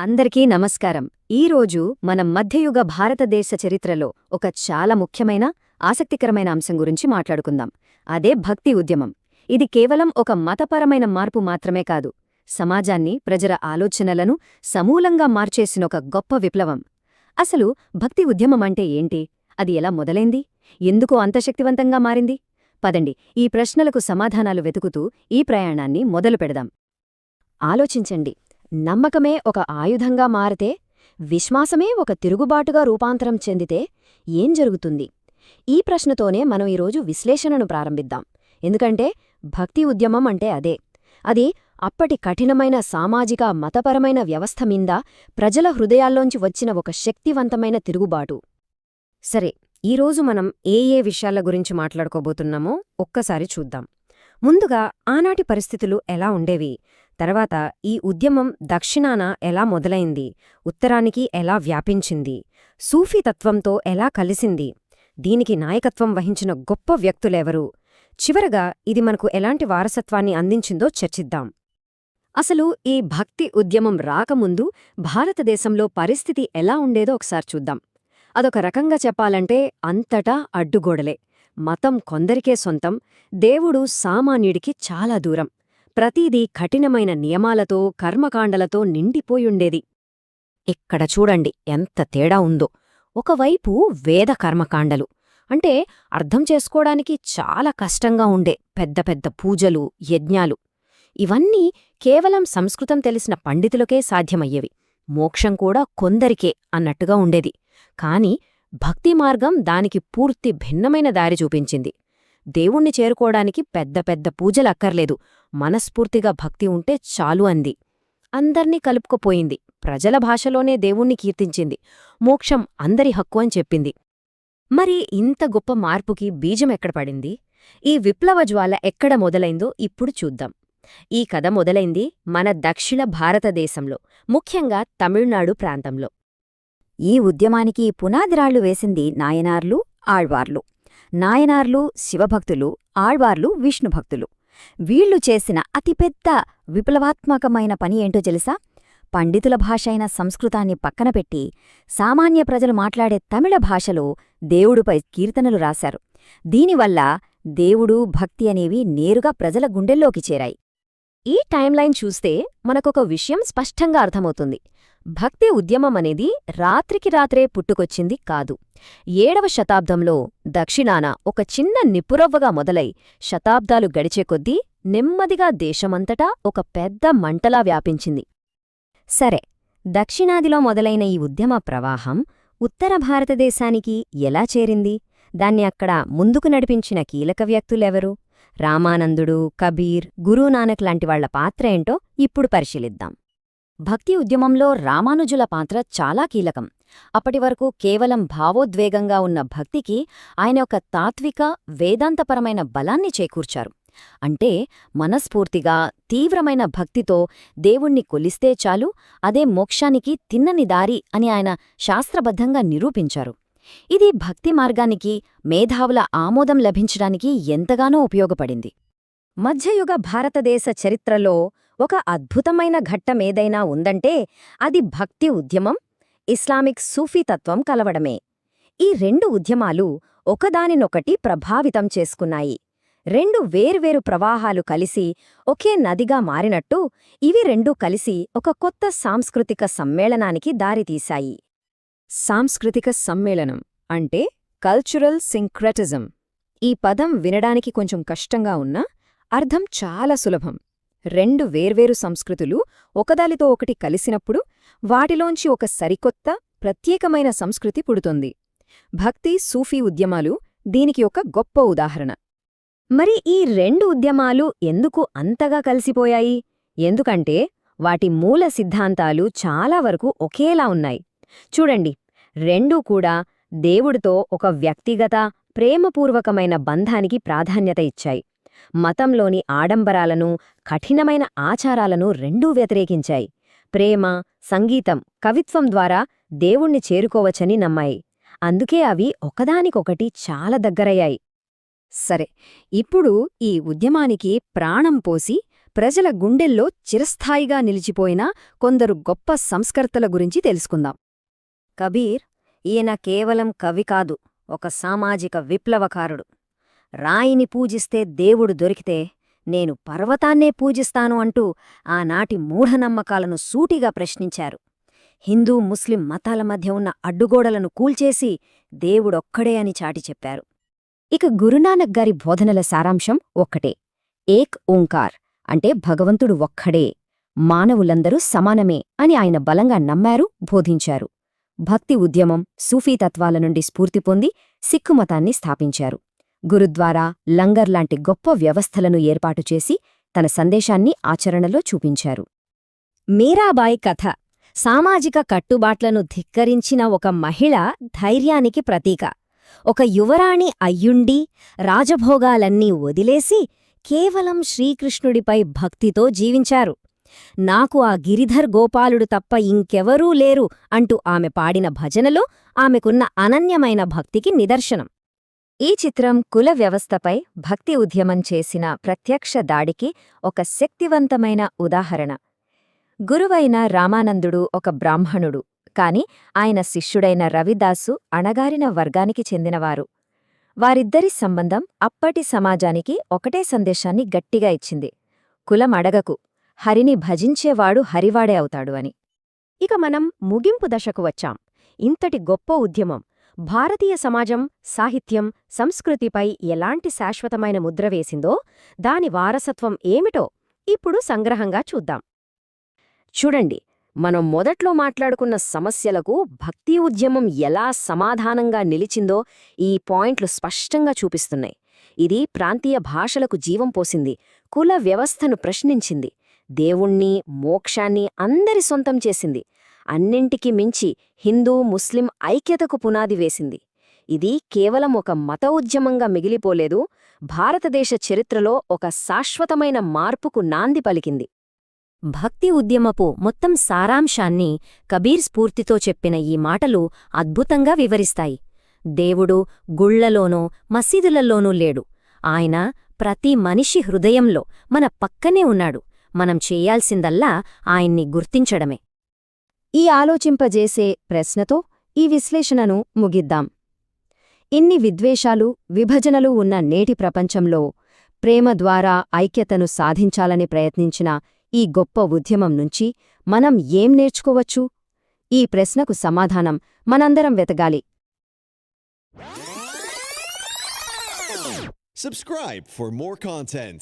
అందరికీ నమస్కారం. ఈరోజు మనం మధ్యయుగ భారతదేశ చరిత్రలో ఒక చాలా ముఖ్యమైన ఆసక్తికరమైన అంశం గురించి మాట్లాడుకుందాం. అదే భక్తి ఉద్యమం. ఇది కేవలం ఒక మతపరమైన మార్పు మాత్రమే కాదు, సమాజాన్ని, ప్రజల ఆలోచనలను సమూలంగా మార్చేసిన ఒక గొప్ప విప్లవం. అసలు భక్తి ఉద్యమం అంటే ఏంటి? అది ఎలా మొదలైంది? ఎందుకు అంత శక్తివంతంగా మారింది? పదండి, ఈ ప్రశ్నలకు సమాధానాలు వెతుకుతూ ఈ ప్రయాణాన్ని మొదలు పెడదాం. ఆలోచించండి. నమ్మకమే ఒక ఆయుధంగా మారితే, విశ్వాసమే ఒక తిరుగుబాటుగా రూపాంతరం చెందితే ఏం జరుగుతుంది? ఈ ప్రశ్నతోనే మనం ఈరోజు విశ్లేషణను ప్రారంభిద్దాం. ఎందుకంటే భక్తి ఉద్యమం అంటే అదే. అది అప్పటి కఠినమైన సామాజిక, మతపరమైన వ్యవస్థ మీద ప్రజల హృదయాల్లోంచి వచ్చిన ఒక శక్తివంతమైన తిరుగుబాటు. సరే, ఈరోజు మనం ఏ విషయాల గురించి మాట్లాడుకోబోతున్నామో ఒక్కసారి చూద్దాం. ముందుగా ఆనాటి పరిస్థితులు ఎలా ఉండేవి, తర్వాత ఈ ఉద్యమం దక్షిణాన ఎలా మొదలైంది, ఉత్తరానికి ఎలా వ్యాపించింది, సూఫీ తత్వంతో ఎలా కలిసింది, దీనికి నాయకత్వం వహించిన గొప్ప వ్యక్తులెవరు, చివరగా ఇది మనకు ఎలాంటి వారసత్వాన్ని అందించిందో చర్చిద్దాం. అసలు ఈ భక్తి ఉద్యమం రాకముందు భారతదేశంలో పరిస్థితి ఎలా ఉండేదో ఒకసారి చూద్దాం. అదొక రకంగా చెప్పాలంటే అంతటా అడ్డుగోడలే. మతం కొందరికే సొంతం, దేవుడు సామాన్యుడికి చాలా దూరం. ప్రతీదీ కఠినమైన నియమాలతో, కర్మకాండలతో నిండిపోయుండేది. ఇక్కడ చూడండి ఎంత తేడా ఉందో. ఒకవైపు వేద కర్మకాండలు, అంటే అర్థం చేసుకోవడానికి చాలా కష్టంగా ఉండే పెద్ద పెద్ద పూజలు, యజ్ఞాలు. ఇవన్నీ కేవలం సంస్కృతం తెలిసిన పండితులకే సాధ్యమయ్యేవి. మోక్షం కూడా కొందరికే అన్నట్టుగా ఉండేది. కాని భక్తి మార్గం దానికి పూర్తి భిన్నమైన దారి చూపించింది. దేవుణ్ణి చేరుకోవడానికి పెద్ద పెద్ద పూజలక్కర్లేదు, మనస్ఫూర్తిగా భక్తి ఉంటే చాలు అంది. అందర్నీ కలుపుకుపోయింది, ప్రజల భాషలోనే దేవుణ్ణి కీర్తించింది, మోక్షం అందరి హక్కు అని చెప్పింది. మరి ఇంత గొప్ప మార్పుకి బీజం ఎక్కడ పడింది? ఈ విప్లవ జ్వాల ఎక్కడ మొదలైందో ఇప్పుడు చూద్దాం. ఈ కథ మొదలైంది మన దక్షిణ భారతదేశంలో, ముఖ్యంగా తమిళనాడు ప్రాంతంలో. ఈ ఉద్యమానికి పునాదిరాళ్లు వేసింది నాయనార్లు, ఆళ్వార్లు. నాయనార్లు శివభక్తులు, ఆళ్వార్లు విష్ణుభక్తులు. వీళ్లు చేసిన అతిపెద్ద విప్లవాత్మకమైన పని ఏంటో తెలుసా? పండితుల భాష అయిన సంస్కృతాన్ని పక్కనపెట్టి సామాన్య ప్రజలు మాట్లాడే తమిళ భాషలో దేవుడుపై కీర్తనలు రాశారు. దీనివల్ల దేవుడు, భక్తి అనేవి నేరుగా ప్రజల గుండెల్లోకి చేరాయి. ఈ టైంలైన్ చూస్తే మనకొక విషయం స్పష్టంగా అర్థమవుతుంది. భక్తి ఉద్యమం అనేది రాత్రికి రాత్రే పుట్టుకొచ్చింది కాదు. 7వ శతాబ్దంలో దక్షిణాన ఒక చిన్న నిప్పురవ్వగా మొదలై శతాబ్దాలు గడిచే కొద్దీ నెమ్మదిగా దేశమంతటా ఒక పెద్ద మంటలా వ్యాపించింది. సరే, దక్షిణాదిలో మొదలైన ఈ ఉద్యమ ప్రవాహం ఉత్తర భారతదేశానికి ఎలా చేరింది? దాన్ని అక్కడ ముందుకు నడిపించిన కీలక వ్యక్తులెవరు? రామానందుడు, కబీర్, గురునానక్ లాంటివాళ్ల పాత్ర ఏంటో ఇప్పుడు పరిశీలిద్దాం. భక్తి ఉద్యమంలో రామానుజుల పాత్ర చాలా కీలకం. అప్పటివరకు కేవలం భావోద్వేగంగా ఉన్న భక్తికి ఆయన ఒక తాత్విక, వేదాంతపరమైన బలాన్ని చేకూర్చారు. అంటే మనస్ఫూర్తిగా, తీవ్రమైన భక్తితో దేవుణ్ణి కొలిస్తే చాలు, అదే మోక్షానికి తిన్నని దారి అని ఆయన శాస్త్రబద్ధంగా నిరూపించారు. ఇది భక్తి మార్గానికి, మేధావుల ఆమోదం లభించడానికి ఎంతగానో ఉపయోగపడింది. మధ్యయుగ భారతదేశ చరిత్రలో ఒక అద్భుతమైన ఘట్టమేదైనా ఉందంటే అది భక్తి ఉద్యమం, ఇస్లామిక్ సూఫీతత్వం కలవడమే. ఈ రెండు ఉద్యమాలు ఒకదానినొకటి ప్రభావితం చేసుకున్నాయి. రెండు వేర్వేరు ప్రవాహాలు కలిసి ఒకే నదిగా మారినట్టు ఇవి రెండూ కలిసి ఒక కొత్త సాంస్కృతిక సమ్మేళనానికి దారితీశాయి. సాంస్కృతిక సమ్మేళనం అంటే కల్చరల్ సింక్రెటిజం. ఈ పదం వినడానికి కొంచెం కష్టంగా ఉన్నా అర్థం చాలా సులభం. రెండు వేర్వేరు సంస్కృతులు ఒకదానితో ఒకటి కలిసినప్పుడు వాటిలోంచి ఒక సరికొత్త, ప్రత్యేకమైన సంస్కృతి పుడుతుంది. భక్తి, సూఫీ ఉద్యమాలు దీనికి ఒక గొప్ప ఉదాహరణ. మరి ఈ రెండు ఉద్యమాలు ఎందుకు అంతగా కలిసిపోయాయి? ఎందుకంటే వాటి మూల సిద్ధాంతాలు చాలా వరకు ఒకేలా ఉన్నాయి. చూడండి, రెండూ కూడా దేవుడితో ఒక వ్యక్తిగత, ప్రేమపూర్వకమైన బంధానికి ప్రాధాన్యత ఇచ్చాయి. మతంలోని ఆడంబరాలను, కఠినమైన ఆచారాలను రెండూ వ్యతిరేకించాయి. ప్రేమ, సంగీతం, కవిత్వం ద్వారా దేవుణ్ణి చేరుకోవచ్చని నమ్మాయి. అందుకే అవి ఒకదానికొకటి చాలా దగ్గరయ్యాయి. సరే, ఇప్పుడు ఈ ఉద్యమానికి ప్రాణం పోసి ప్రజల గుండెల్లో చిరస్థాయిగా నిలిచిపోయిన కొందరు గొప్ప సంస్కర్తల గురించి తెలుసుకుందాం. కబీర్ ఈయన కేవలం కవి కాదు, ఒక సామాజిక విప్లవకారుడు. రాయిని పూజిస్తే దేవుడు దొరికితే నేను పర్వతాన్నే పూజిస్తాను అంటూ ఆనాటి మూఢనమ్మకాలను సూటిగా ప్రశ్నించారు. హిందూ ముస్లిం మతాల మధ్య ఉన్న అడ్డుగోడలను కూల్చేసి దేవుడొక్కడే అని చాటి చెప్పారు. ఇక గురునానక్ గారి బోధనల సారాంశం ఒక్కటే: ఏక్ ఓంకార్, అంటే భగవంతుడు ఒక్కడే, మానవులందరూ సమానమే అని ఆయన బలంగా నమ్మారు, బోధించారు. భక్తి ఉద్యమం, సూఫీ తత్వాల నుండి స్ఫూర్తి పొంది సిక్కు మతాన్ని స్థాపించారు. గురుద్వారా, లంగర్ లాంటి గొప్ప వ్యవస్థలను ఏర్పాటుచేసి తన సందేశాన్ని ఆచరణలో చూపించారు. మీరాబాయి కథ సామాజిక కట్టుబాట్లను ధిక్కరించిన ఒక మహిళ ధైర్యానికి ప్రతీక. ఒక యువరాణి అయ్యుండి రాజభోగాలన్నీ వదిలేసి కేవలం శ్రీకృష్ణుడిపై భక్తితో జీవించారు. నాకు ఆ గిరిధర్ గోపాలుడు తప్ప ఇంకెవరూ లేరు అంటూ ఆమె పాడిన భజనలో ఆమెకున్న అనన్యమైన భక్తికి నిదర్శనం. ఈ చిత్రం కుల వ్యవస్థపై భక్తి ఉద్యమం చేసిన ప్రత్యక్ష దాడికి ఒక శక్తివంతమైన ఉదాహరణ. గురువైన రామానందుడు ఒక బ్రాహ్మణుడు, కాని ఆయన శిష్యుడైన రవిదాసు అణగారిన వర్గానికి చెందినవారు. వారిద్దరి సంబంధం అప్పటి సమాజానికి ఒకటే సందేశాన్ని గట్టిగా ఇచ్చింది: కులం అడగకు, హరిని భజించేవాడు హరివాడే అవుతాడు అని. ఇక మనం ముగింపు దశకు వచ్చాం. ఇంతటి గొప్ప ఉద్యమం భారతీయ సమాజం, సాహిత్యం, సంస్కృతిపై ఎలాంటి శాశ్వతమైన ముద్ర వేసిందో, దాని వారసత్వం ఏమిటో ఇప్పుడు సంగ్రహంగా చూద్దాం. చూడండి, మనం మొదట్లో మాట్లాడుకున్న సమస్యలకు భక్తి ఉద్యమం ఎలా సమాధానంగా నిలిచిందో ఈ పాయింట్లు స్పష్టంగా చూపిస్తున్నాయి. ఇది ప్రాంతీయ భాషలకు జీవం పోసింది, కుల వ్యవస్థను ప్రశ్నించింది, దేవుణ్ణి, మోక్షాన్ని అందరి సొంతం చేసింది. అన్నింటికీ మించి హిందూ ముస్లిం ఐక్యతకు పునాది వేసింది. ఇది కేవలం ఒక మత ఉద్యమంగా మిగిలిపోలేదు, భారతదేశ చరిత్రలో ఒక శాశ్వతమైన మార్పుకు నాంది పలికింది. భక్తి ఉద్యమపు మొత్తం సారాంశాన్ని కబీర్ స్ఫూర్తితో చెప్పిన ఈ మాటలు అద్భుతంగా వివరిస్తాయి. దేవుడు గుళ్లలోనో మసీదులలోనూ లేడు, ఆయన ప్రతి మనిషి హృదయంలో మన పక్కనే ఉన్నాడు. మనం చేయాల్సిందల్లా ఆయన్ని గుర్తించడమే. ఈ ఆలోచింపజేసే ప్రశ్నతో ఈ విశ్లేషణను ముగిద్దాం. ఇన్ని విద్వేషాలు, విభజనలు ఉన్న నేటి ప్రపంచంలో ప్రేమ ద్వారా ఐక్యతను సాధించాలని ప్రయత్నించిన ఈ గొప్ప ఉద్యమం నుంచి మనం ఏం నేర్చుకోవచ్చు? ఈ ప్రశ్నకు సమాధానం మనందరం వెతకాలి. Subscribe for more content.